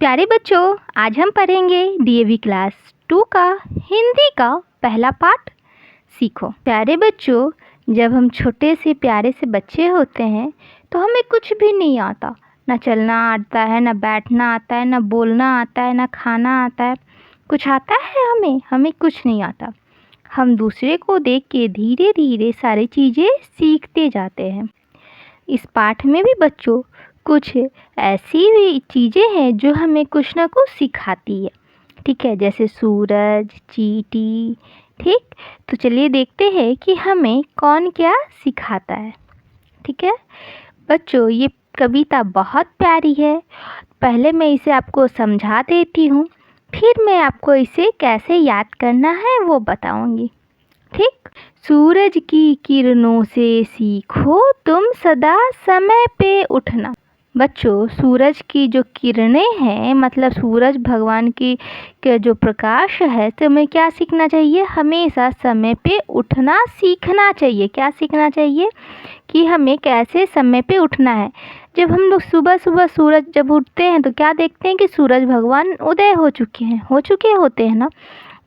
प्यारे बच्चों, आज हम पढ़ेंगे डीएवी क्लास 2 का हिंदी का पहला पाठ। सीखो। प्यारे बच्चों, जब हम छोटे से प्यारे से बच्चे होते हैं तो हमें कुछ भी नहीं आता। ना चलना आता है, ना बैठना आता है, ना बोलना आता है, ना खाना आता है। कुछ आता है हमें कुछ नहीं आता। हम दूसरे को देख के धीरे धीरे सारी चीज़ें सीखते जाते हैं। इस पाठ में भी बच्चों कुछ ऐसी भी चीज़ें हैं जो हमें कुछ ना कुछ सिखाती है। ठीक है, जैसे सूरज, चींटी। ठीक, तो चलिए देखते हैं कि हमें कौन क्या सिखाता है। ठीक है बच्चों, ये कविता बहुत प्यारी है। पहले मैं इसे आपको समझा देती हूँ, फिर मैं आपको इसे कैसे याद करना है वो बताऊँगी। ठीक, सूरज की किरणों से सीखो तुम सदा समय पे उठना। बच्चों, सूरज की जो किरणें हैं, मतलब सूरज भगवान की के जो प्रकाश है, तो हमें क्या सीखना चाहिए? हमेशा समय पे उठना सीखना चाहिए। क्या सीखना चाहिए? कि हमें कैसे समय पे उठना है। जब हम लोग सुबह सुबह सूरज जब उठते हैं तो क्या देखते हैं कि सूरज भगवान उदय हो चुके होते हैं ना।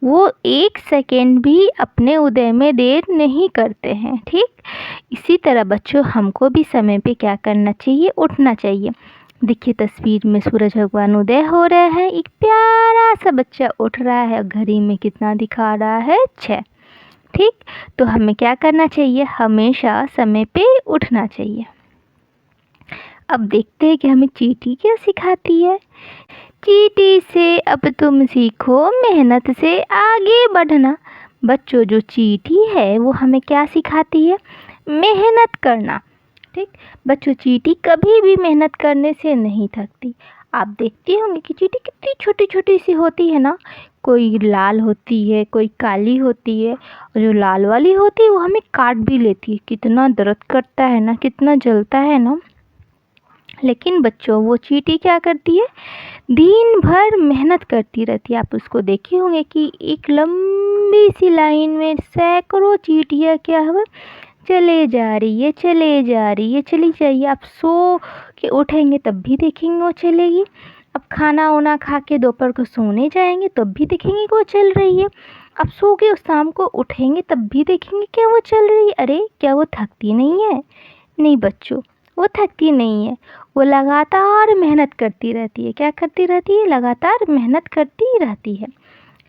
वो एक सेकेंड भी अपने उदय में देर नहीं करते हैं। ठीक, इसी तरह बच्चों हमको भी समय पे क्या करना चाहिए? उठना चाहिए। देखिए तस्वीर में सूरज भगवान उदय हो रहे हैं, एक प्यारा सा बच्चा उठ रहा है, घड़ी में कितना दिखा रहा है? 6। ठीक, तो हमें क्या करना चाहिए? हमेशा समय पे उठना चाहिए। अब देखते हैं कि हमें चींटी क्या सिखाती है। चींटी से अब तुम सीखो मेहनत से आगे बढ़ना। बच्चों, जो चींटी है वो हमें क्या सिखाती है? मेहनत करना। ठीक, बच्चों चींटी कभी भी मेहनत करने से नहीं थकती। आप देखते होंगे कि चींटी कितनी छोटी छोटी सी होती है ना। कोई लाल होती है, कोई काली होती है, और जो लाल वाली होती है वो हमें काट भी लेती है। कितना दर्द करता है ना, कितना जलता है ना। लेकिन बच्चों वो चींटी क्या करती है? दिन भर मेहनत करती रहती है। आप उसको देखे होंगे कि एक लंबी सी लाइन में सैकड़ों चींटियाँ क्या है, चली चली जाइए। आप सो के उठेंगे तब भी देखेंगे वो चलेगी। अब खाना वाना खा के दोपहर को सोने जाएंगे तब भी देखेंगे कि वो चल रही है। अब सो के शाम को उठेंगे तब भी देखेंगे क्या वो चल रही है। अरे क्या वो थकती नहीं है? नहीं बच्चों, वो थकती नहीं है। वो लगातार मेहनत करती रहती है। क्या करती रहती है? लगातार मेहनत करती रहती है।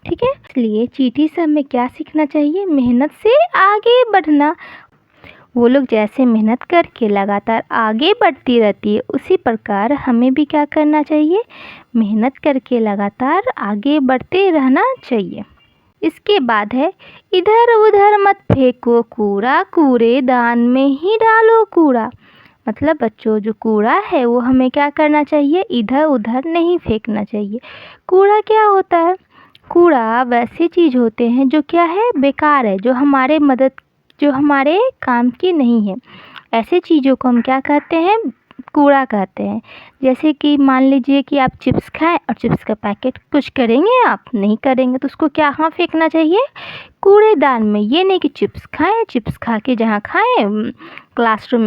ठीक है, इसलिए चींटी से हमें क्या सीखना चाहिए? मेहनत से आगे बढ़ना। वो लोग जैसे मेहनत करके लगातार आगे बढ़ती रहती है, उसी प्रकार हमें भी क्या करना चाहिए? मेहनत करके लगातार आगे बढ़ते रहना चाहिए। इसके बाद है, इधर उधर मत फेंको कूड़ा, कूड़ेदान में ही डालो कूड़ा। मतलब बच्चों, जो कूड़ा है वो हमें क्या करना चाहिए? इधर उधर नहीं फेंकना चाहिए। कूड़ा क्या होता है? कूड़ा वैसी चीज़ होते हैं जो क्या है? बेकार है, जो हमारे काम की नहीं है। ऐसे चीज़ों को हम क्या कहते हैं? कूड़ा कहते हैं। जैसे कि मान लीजिए कि आप चिप्स खाएं और चिप्स का पैकेट कुछ करेंगे, आप नहीं करेंगे तो उसको क्या हाँ फेंकना चाहिए? कूड़ेदान में। ये नहीं कि चिप्स खाएं, चिप्स खा के जहाँ खाएं क्लासरूम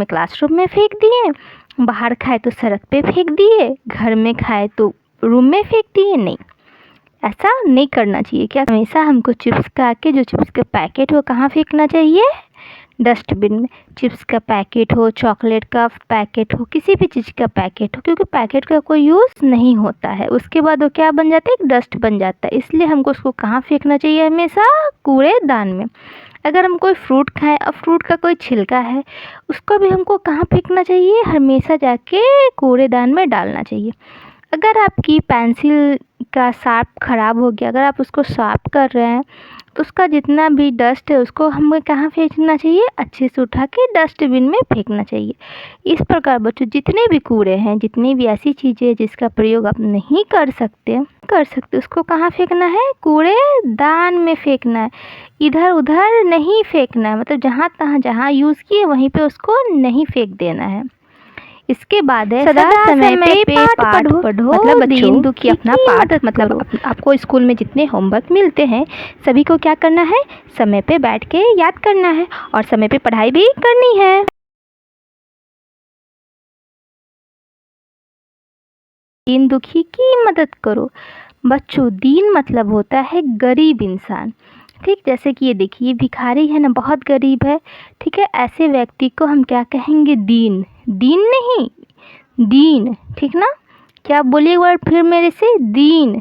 में फेंक दिए, बाहर खाए तो सड़क पे फेंक दिए, घर में खाए तो रूम में फेंक दिए। नहीं, ऐसा नहीं करना चाहिए। क्या हमेशा हमको चिप्स खा के जो चिप्स का पैकेट हो कहाँ फेंकना चाहिए? डस्टबिन में। चिप्स का पैकेट हो, चॉकलेट का पैकेट हो, किसी भी चीज़ का पैकेट हो, क्योंकि पैकेट का कोई यूज़ नहीं होता है, उसके बाद वो क्या बन जाता है? एक डस्ट बन जाता है। इसलिए हमको उसको कहाँ फेंकना चाहिए? हमेशा कूड़ेदान में। अगर हम कोई फ्रूट खाएं और फ्रूट का कोई छिलका है, उसको भी हमको कहाँ फेंकना चाहिए? हमेशा जाके कूड़ेदान में डालना चाहिए। अगर आपकी पेंसिल का शार्प ख़राब हो गया, अगर आप उसको शार्प कर रहे हैं तो उसका जितना भी डस्ट है उसको हमें कहाँ फेंकना चाहिए? अच्छे से उठा के डस्टबिन में फेंकना चाहिए। इस प्रकार बच्चों जितने भी कूड़े हैं, जितनी भी ऐसी चीज़ें जिसका प्रयोग आप नहीं कर सकते उसको कहाँ फेंकना है? कूड़ेदान में फेंकना है। इधर उधर नहीं फेंकना है। मतलब जहाँ तहाँ जहाँ यूज़ किए वहीं पे उसको नहीं फेंक देना है। इसके बाद है, सदा समय पे पाठ पढ़ो। मतलब दीन दुखी अपना पाठ, मतलब आपको स्कूल में जितने होमवर्क मिलते हैं सभी को क्या करना है? समय पे बैठ के याद करना है और समय पे पढ़ाई भी करनी है। दीन दुखी की मदद करो। बच्चों, दीन मतलब होता है गरीब इंसान, ठीक। जैसे कि ये देखिए, भिखारी है ना, बहुत गरीब है, ठीक है। ऐसे व्यक्ति को हम क्या कहेंगे? दीन। दीन नहीं, दीन, ठीक ना। क्या बोलिए वर्ड फिर मेरे से? दीन।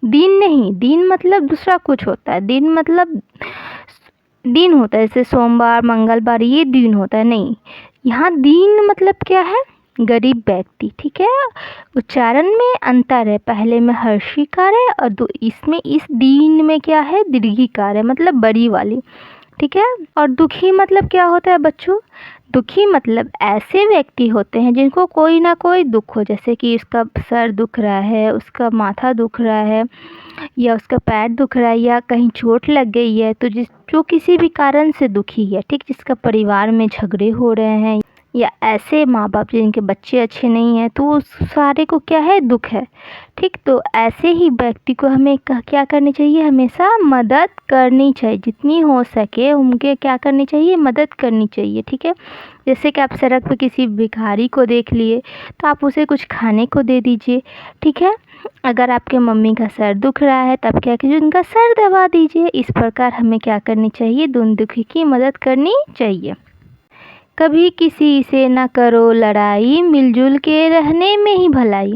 दीन नहीं, दीन मतलब दूसरा कुछ होता है। दीन मतलब दिन होता है, जैसे सोमवार मंगलवार, ये दिन होता है, नहीं। यहाँ दीन मतलब क्या है? गरीब व्यक्ति, ठीक है। उच्चारण में अंतर है, पहले में हर्षिकार है और इसमें इस दीन में क्या है? दीर्घिकार है, मतलब बड़ी वाली, ठीक है। और दुखी मतलब क्या होता है बच्चों? दुखी मतलब ऐसे व्यक्ति होते हैं जिनको कोई ना कोई दुख हो, जैसे कि उसका सर दुख रहा है, उसका माथा दुख रहा है, या उसका पैर दुख रहा है, या कहीं चोट लग गई है, तो जो किसी भी कारण से दुखी है, ठीक। जिसका परिवार में झगड़े हो रहे हैं, या ऐसे माँ बाप जिनके बच्चे अच्छे नहीं हैं, तो उस सारे को क्या है? दुख है, ठीक। तो ऐसे ही व्यक्ति को हमें क्या करनी चाहिए? हमेशा मदद करनी चाहिए, जितनी हो सके उनके क्या करनी चाहिए? मदद करनी चाहिए, ठीक है। जैसे कि आप सड़क पर किसी भिखारी को देख लिए, तो आप उसे कुछ खाने को दे दीजिए, ठीक है। अगर आपके मम्मी का सर दुख रहा है, तब क्या कीजिए? उनका सर दबा दीजिए। इस प्रकार हमें क्या करनी चाहिए? दीन दुखी की मदद करनी चाहिए। कभी किसी से न करो लड़ाई, मिलजुल के रहने में ही भलाई।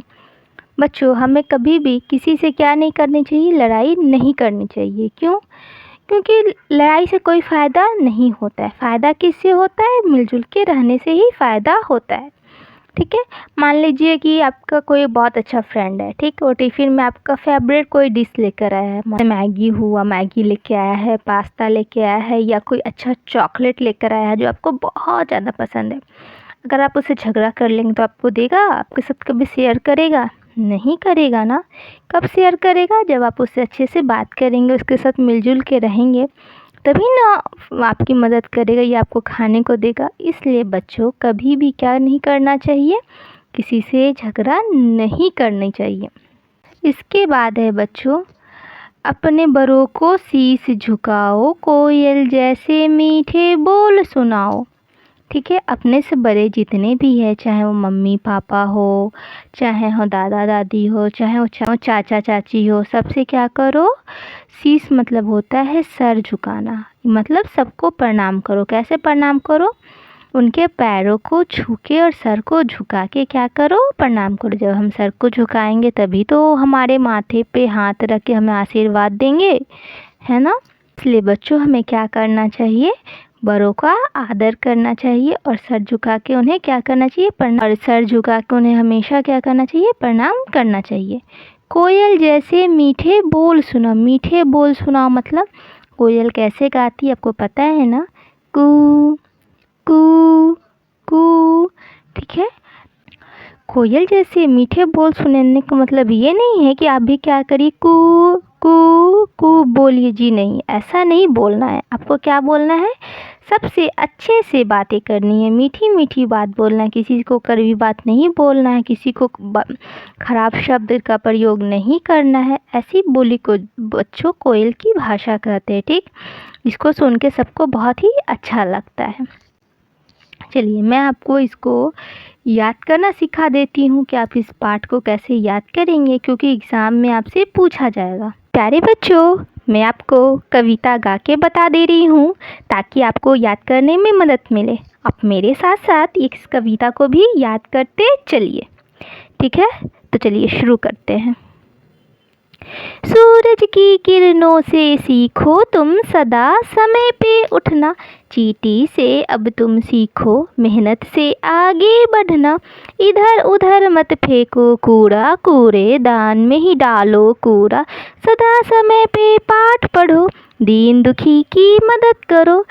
बच्चों, हमें कभी भी किसी से क्या नहीं करनी चाहिए? लड़ाई नहीं करनी चाहिए। क्यों? क्योंकि लड़ाई से कोई फ़ायदा नहीं होता है। फ़ायदा किससे होता है? मिलजुल के रहने से ही फ़ायदा होता है, ठीक है। मान लीजिए कि आपका कोई बहुत अच्छा फ्रेंड है, ठीक। और टिफ़िन में आपका फेवरेट कोई डिश लेकर आया है, मैगी हुआ, मैगी लेके आया है, पास्ता लेके आया है, या कोई अच्छा चॉकलेट लेकर आया है जो आपको बहुत ज़्यादा पसंद है। अगर आप उससे झगड़ा कर लेंगे तो आपको देगा? आपके साथ कभी शेयर करेगा? नहीं करेगा ना। कब शेयर करेगा? जब आप उससे अच्छे से बात करेंगे, उसके साथ मिलजुल के रहेंगे, तभी ना आपकी मदद करेगा या आपको खाने को देगा। इसलिए बच्चों, कभी भी क्या नहीं करना चाहिए? किसी से झगड़ा नहीं करनी चाहिए। इसके बाद है बच्चों, अपने बड़ों को शीश झुकाओ, कोयल जैसे मीठे बोल सुनाओ, ठीक है। अपने से बड़े जितने भी हैं, चाहे वो मम्मी पापा हो, चाहे हो दादा दादी हो, चाहे वो चाचा चाची हो, सबसे क्या करो? शीश मतलब होता है सर झुकाना, मतलब सबको प्रणाम करो। कैसे प्रणाम करो? उनके पैरों को छू के और सर को झुका के क्या करो? प्रणाम करो। जब हम सर को झुकाएंगे तभी तो हमारे माथे पे हाथ रख के हमें आशीर्वाद देंगे, है ना। इसलिए बच्चों, हमें क्या करना चाहिए? बड़ों का आदर करना चाहिए और सर झुका के उन्हें क्या करना चाहिए? प्रणाम। और सर झुका के उन्हें हमेशा क्या करना चाहिए? प्रणाम करना चाहिए। कोयल जैसे मीठे बोल सुनाओ। मीठे बोल सुनाओ मतलब कोयल कैसे गाती है आपको पता है ना? कू कू कू, ठीक है। कोयल जैसे मीठे बोल सुनाने का मतलब ये नहीं है कि आप भी क्या करिए? कू कू कू बोलिए, जी नहीं, ऐसा नहीं बोलना है। आपको क्या बोलना है? सबसे अच्छे से बातें करनी है, मीठी मीठी बात बोलना है, किसी को कड़वी बात नहीं बोलना है, किसी को खराब शब्द का प्रयोग नहीं करना है। ऐसी बोली को बच्चों कोयल की भाषा कहते हैं, ठीक। इसको सुन के सबको बहुत ही अच्छा लगता है। चलिए, मैं आपको इसको याद करना सिखा देती हूँ कि आप इस पाठ को कैसे याद करेंगे, क्योंकि एग्ज़ाम में आपसे पूछा जाएगा। प्यारे बच्चों, मैं आपको कविता गा के बता दे रही हूँ ताकि आपको याद करने में मदद मिले। आप मेरे साथ साथ इस कविता को भी याद करते चलिए, ठीक है। तो चलिए शुरू करते हैं। सूरज की किरणों से सीखो तुम सदा समय पे उठना, चींटी से अब तुम सीखो मेहनत से आगे बढ़ना। इधर उधर मत फेंको कूड़ा, कूड़ेदान में ही डालो कूड़ा। सदा समय पे पाठ पढ़ो, दीन दुखी की मदद करो।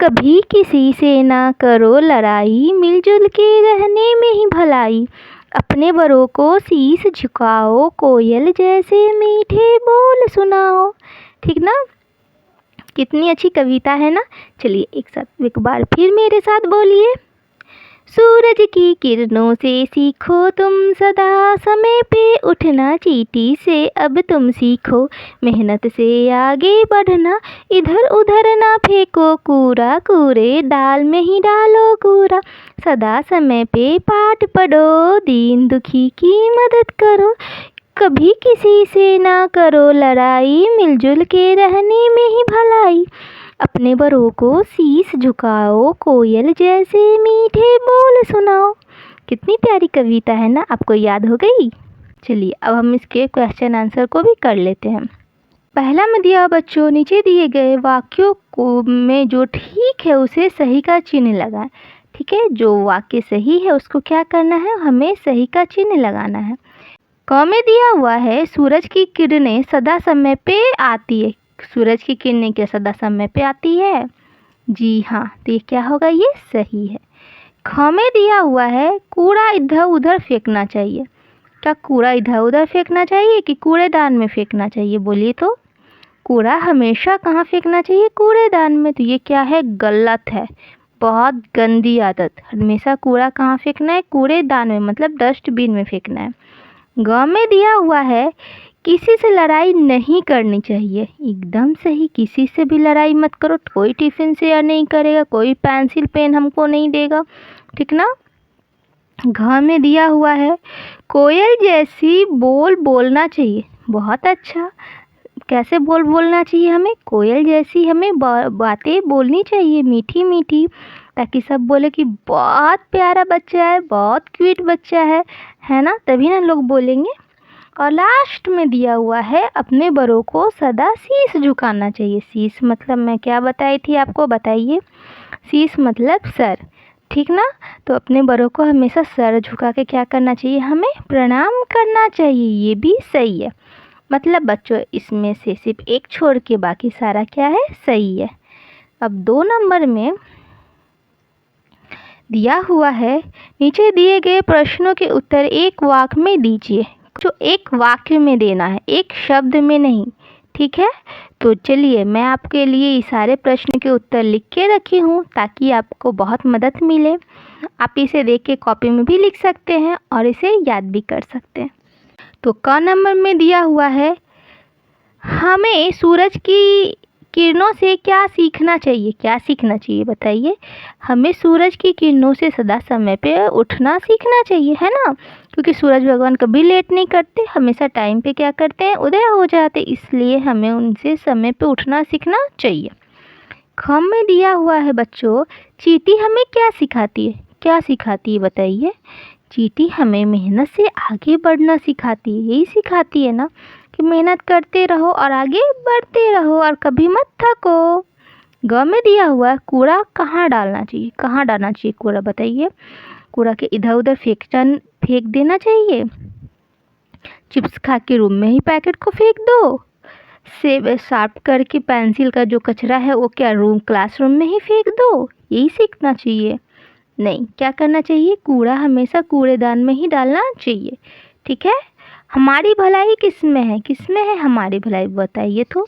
कभी किसी से ना करो लड़ाई, मिलजुल के रहने में ही भलाई। अपने बड़ों को शीश झुकाओ, कोयल जैसे मीठे बोल सुनाओ, ठीक ना। कितनी अच्छी कविता है ना। चलिए एक बार फिर मेरे साथ बोलिए। सूरज की किरणों से सीखो तुम सदा, समय पे उठना चींटी से अब तुम सीखो, मेहनत से आगे बढ़ना, इधर उधर ना फेंको कूड़ा, कूड़े दाल में ही डालो कूड़ा, सदा समय पे पाठ पढ़ो, दीन दुखी की मदद करो, कभी किसी से ना करो लड़ाई, मिलजुल के रहने में ही भलाई, अपने बड़ों को शीश झुकाओ, कोयल जैसे मीठे बोल सुनाओ। कितनी प्यारी कविता है ना, आपको याद हो गई? चलिए अब हम इसके क्वेश्चन आंसर को भी कर लेते हैं। पहला में दिया बच्चों, नीचे दिए गए वाक्यों को में जो ठीक है उसे सही का चिन्ह लगाएं। ठीक है, जो वाक्य सही है उसको क्या करना है, हमें सही का चिन्ह लगाना है। क में दिया हुआ है, सूरज की किरणें सदा समय पे आती है। सूरज की किरणें क्या सदा समय पे आती है? जी हाँ, तो ये क्या होगा, ये सही है। ख में दिया हुआ है, कूड़ा इधर उधर फेंकना चाहिए। क्या कूड़ा इधर उधर फेंकना चाहिए कि कूड़ेदान में फेंकना चाहिए? बोलिए तो। कूड़ा हमेशा कहाँ फेंकना चाहिए? कूड़ेदान में। तो ये क्या है, गलत है, बहुत गंदी आदत। हमेशा कूड़ा कहाँ फेंकना है? कूड़ेदान में, मतलब डस्टबिन में फेंकना है। ग में दिया हुआ है, किसी से लड़ाई नहीं करनी चाहिए। एकदम सही, किसी से भी लड़ाई मत करो। कोई टिफ़िन शेयर नहीं करेगा, कोई पेंसिल पेन हमको नहीं देगा, ठीक ना। घ में दिया हुआ है, कोयल जैसी बोल बोलना चाहिए। बहुत अच्छा, कैसे बोलना चाहिए हमें? कोयल जैसी हमें बातें बोलनी चाहिए, मीठी मीठी, ताकि सब बोले कि बहुत प्यारा बच्चा है, बहुत क्यूट बच्चा है ना, तभी ना लोग बोलेंगे। और लास्ट में दिया हुआ है, अपने बड़ों को सदा शीश झुकाना चाहिए। शीश मतलब मैं क्या बताई थी आपको, बताइए। शीश मतलब सर, ठीक ना। तो अपने बड़ों को हमेशा सर झुका के क्या करना चाहिए, हमें प्रणाम करना चाहिए। ये भी सही है। मतलब बच्चों इसमें से सिर्फ एक छोड़ के बाकी सारा क्या है, सही है। अब 2 नंबर में दिया हुआ है, नीचे दिए गए प्रश्नों के उत्तर एक वाक्य में दीजिए। जो एक वाक्य में देना है, एक शब्द में नहीं, ठीक है। तो चलिए मैं आपके लिए इस सारे प्रश्न के उत्तर लिख के रखी हूँ ताकि आपको बहुत मदद मिले। आप इसे देख के कॉपी में भी लिख सकते हैं और इसे याद भी कर सकते हैं। तो क नंबर में दिया हुआ है, हमें सूरज की किरणों से क्या सीखना चाहिए? क्या सीखना चाहिए बताइए? हमें सूरज की किरणों से सदा समय पे उठना सीखना चाहिए, है ना। क्योंकि सूरज भगवान कभी लेट नहीं करते, हमेशा टाइम पे क्या करते हैं, उदय हो जाते, इसलिए हमें उनसे समय पे उठना सीखना चाहिए। ख में दिया हुआ है बच्चों, चींटी हमें क्या सिखाती है? क्या सिखाती है बताइए? चींटी हमें मेहनत से आगे बढ़ना सिखाती है। यही सिखाती है ना कि मेहनत करते रहो और आगे बढ़ते रहो और कभी मत थको। ग में दिया हुआ है, कूड़ा कहाँ डालना चाहिए? कहाँ डालना चाहिए कूड़ा बताइए? कूड़ा के इधर उधर फेंक देना चाहिए? चिप्स खा के रूम में ही पैकेट को फेंक दो? सेब शार्प करके पेंसिल का जो कचरा है वो क्या क्लासरूम में ही फेंक दो? यही सीखना चाहिए? नहीं, क्या करना चाहिए? कूड़ा हमेशा कूड़ेदान में ही डालना चाहिए, ठीक है। हमारी भलाई किस में है? किस में है हमारी भलाई बताइए तो?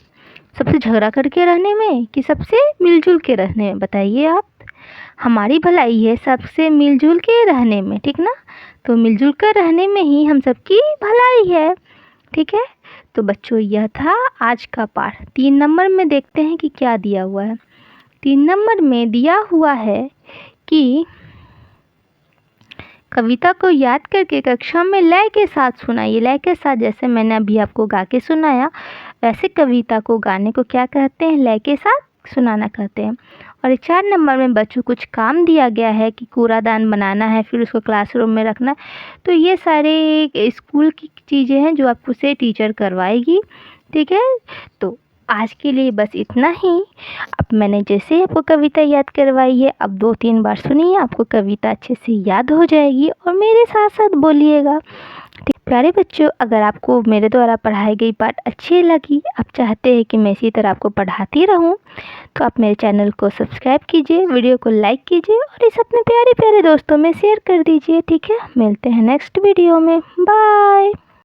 सबसे झगड़ा करके रहने में कि सबसे मिलजुल के रहने में? बताइए आप। हमारी भलाई है सबसे मिलजुल के रहने में, ठीक ना। तो मिलजुल कर रहने में ही हम सबकी भलाई है, ठीक है। तो बच्चों यह था आज का पाठ। 3 नंबर में देखते हैं कि क्या दिया हुआ है। 3 नंबर में दिया हुआ है कि कविता को याद करके कक्षा में लय के साथ सुनाइए। लय के साथ, जैसे मैंने अभी आपको गा के सुनाया, वैसे कविता को गाने को क्या कहते हैं? लय के साथ सुनाना कहते हैं। और 4 नंबर में बच्चों कुछ काम दिया गया है कि कूड़ादान बनाना है, फिर उसको क्लासरूम में रखना है। तो ये सारे स्कूल की चीज़ें हैं जो आपको से टीचर करवाएगी, ठीक है। तो आज के लिए बस इतना ही। अब मैंने जैसे आपको कविता याद करवाई है, अब 2-3 बार सुनिए, आपको कविता अच्छे से याद हो जाएगी और मेरे साथ साथ बोलिएगा। प्यारे बच्चों, अगर आपको मेरे द्वारा पढ़ाई गई पाठ अच्छी लगी, आप चाहते हैं कि मैं इसी तरह आपको पढ़ाती रहूं, तो आप मेरे चैनल को सब्सक्राइब कीजिए, वीडियो को लाइक कीजिए और इसे अपने प्यारे प्यारे दोस्तों में शेयर कर दीजिए, ठीक है। मिलते हैं नेक्स्ट वीडियो में, बाय।